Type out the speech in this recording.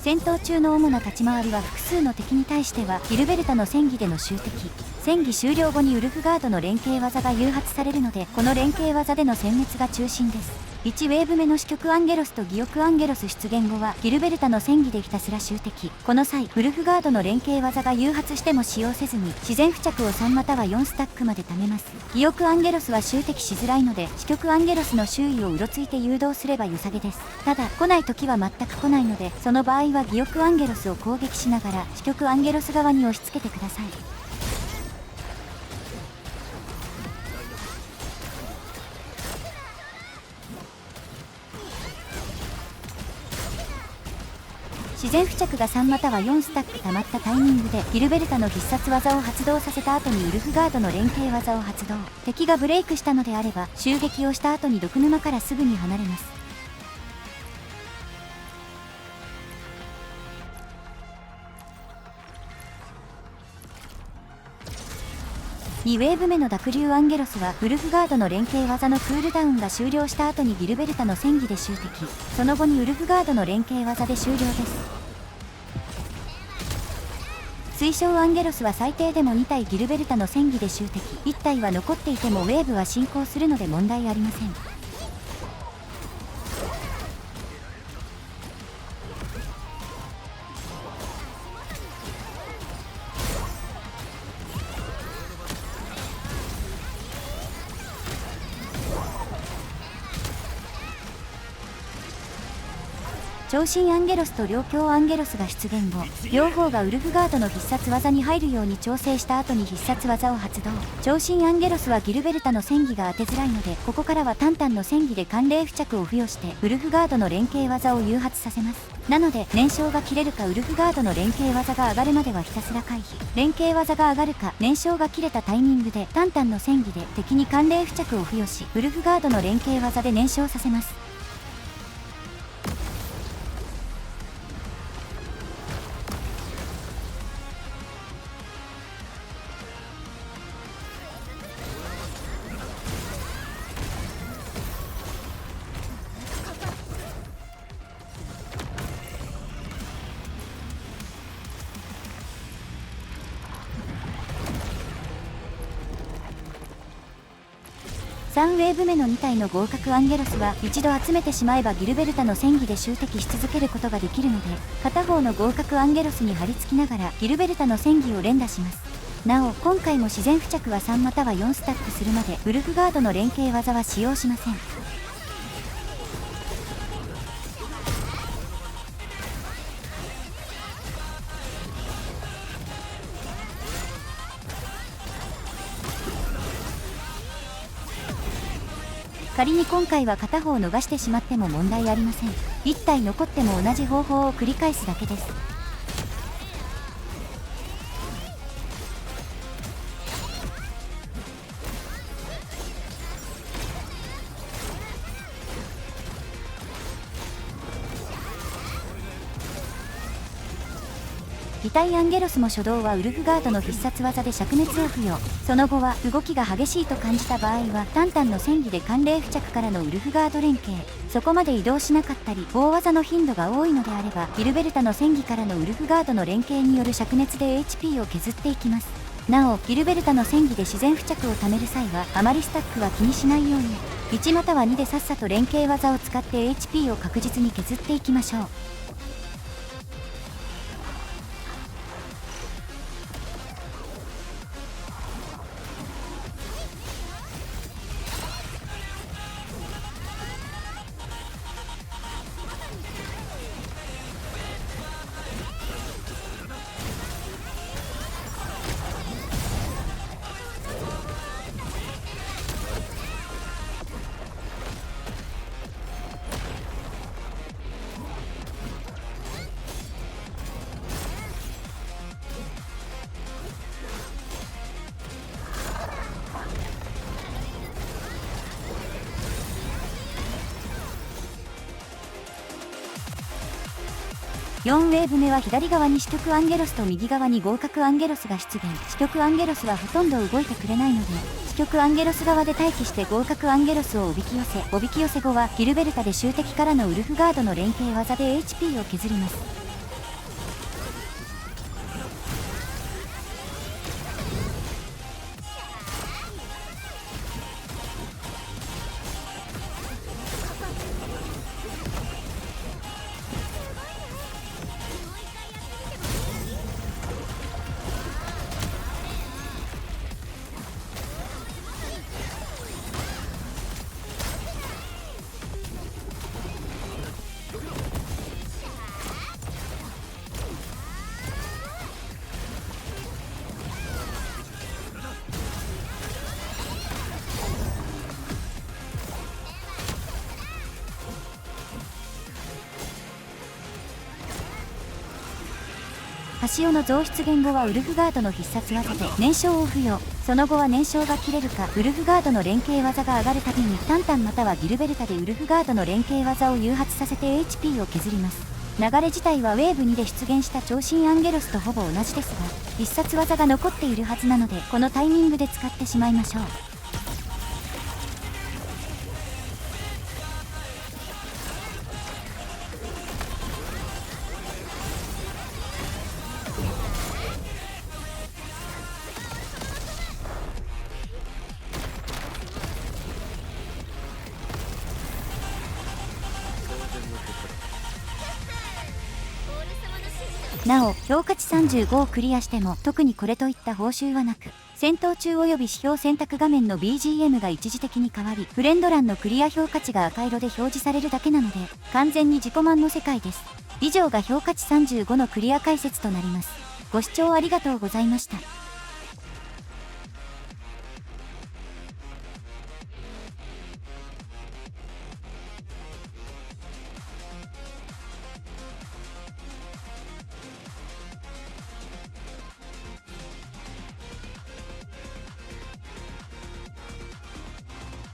戦闘中の主な立ち回りは複数の敵に対してはギルベルタの戦技での襲撃、戦技終了後にウルフガードの連携技が誘発されるので、この連携技での殲滅が中心です。1ウェーブ目の死極アンゲロスと義翼アンゲロス出現後はギルベルタの戦技でひたすら襲撃。この際ウルフガードの連携技が誘発しても使用せずに自然付着を3または4スタックまで貯めます。義翼アンゲロスは襲撃しづらいので死極アンゲロスの周囲をうろついて誘導すれば良さげです。ただ来ない時は全く来ないので、その場合は義翼アンゲロスを攻撃しながら死極アンゲロス側に押し付けてください。自然付着が3または4スタック溜まったタイミングでギルベルタの必殺技を発動させた後にウルフガードの連携技を発動。敵がブレイクしたのであれば襲撃をした後に毒沼からすぐに離れます。2ウェーブ目の濁流アンゲロスはウルフガードの連携技のクールダウンが終了した後にギルベルタの戦技で襲撃、その後にウルフガードの連携技で終了です。水晶アンゲロスは最低でも2体ギルベルタの戦技で襲撃、1体は残っていてもウェーブは進行するので問題ありません。長身アンゲロスと両強アンゲロスが出現後、両方がウルフガードの必殺技に入るように調整した後に必殺技を発動。長身アンゲロスはギルベルタの戦技が当てづらいので、ここからはタンタンの戦技で寒冷付着を付与してウルフガードの連携技を誘発させます。なので燃焼が切れるかウルフガードの連携技が上がるまではひたすら回避、連携技が上がるか燃焼が切れたタイミングでタンタンの戦技で敵に寒冷付着を付与しウルフガードの連携技で燃焼させます。3ウェーブ目の2体の合格アンゲロスは一度集めてしまえばギルベルタの戦技で襲撃し続けることができるので、片方の合格アンゲロスに張り付きながらギルベルタの戦技を連打します。なお今回も自然付着は3または4スタックするまでウルフガードの連携技は使用しません。仮に今回は片方を逃してしまっても問題ありません。1体残っても同じ方法を繰り返すだけです。擬態アンゲロスも初動はウルフガードの必殺技で灼熱を付与、その後は動きが激しいと感じた場合はタンタンの戦技で寒冷付着からのウルフガード連携、そこまで移動しなかったり大技の頻度が多いのであればギルベルタの戦技からのウルフガードの連携による灼熱で HP を削っていきます。なおギルベルタの戦技で自然付着を貯める際はあまりスタックは気にしないように1または2でさっさと連携技を使って HP を確実に削っていきましょう。4ウェーブ目は左側に死極アンゲロスと右側に合格アンゲロスが出現。死極アンゲロスはほとんど動いてくれないので死極アンゲロス側で待機して合格アンゲロスをおびき寄せ、おびき寄せ後はギルベルタで襲敵からのウルフガードの連携技で HP を削ります。橋尾の増出言語はウルフガードの必殺技で燃焼を付与。その後は燃焼が切れるかウルフガードの連携技が上がるたびにタンタンまたはギルベルタでウルフガードの連携技を誘発させて HP を削ります。流れ自体はウェーブ2で出現した長身アンゲロスとほぼ同じですが、必殺技が残っているはずなのでこのタイミングで使ってしまいましょう。なお、評価値35をクリアしても特にこれといった報酬はなく、戦闘中及び指標選択画面の BGM が一時的に変わり、フレンド欄のクリア評価値が赤色で表示されるだけなので、完全に自己満の世界です。以上が評価値35のクリア解説となります。ご視聴ありがとうございました。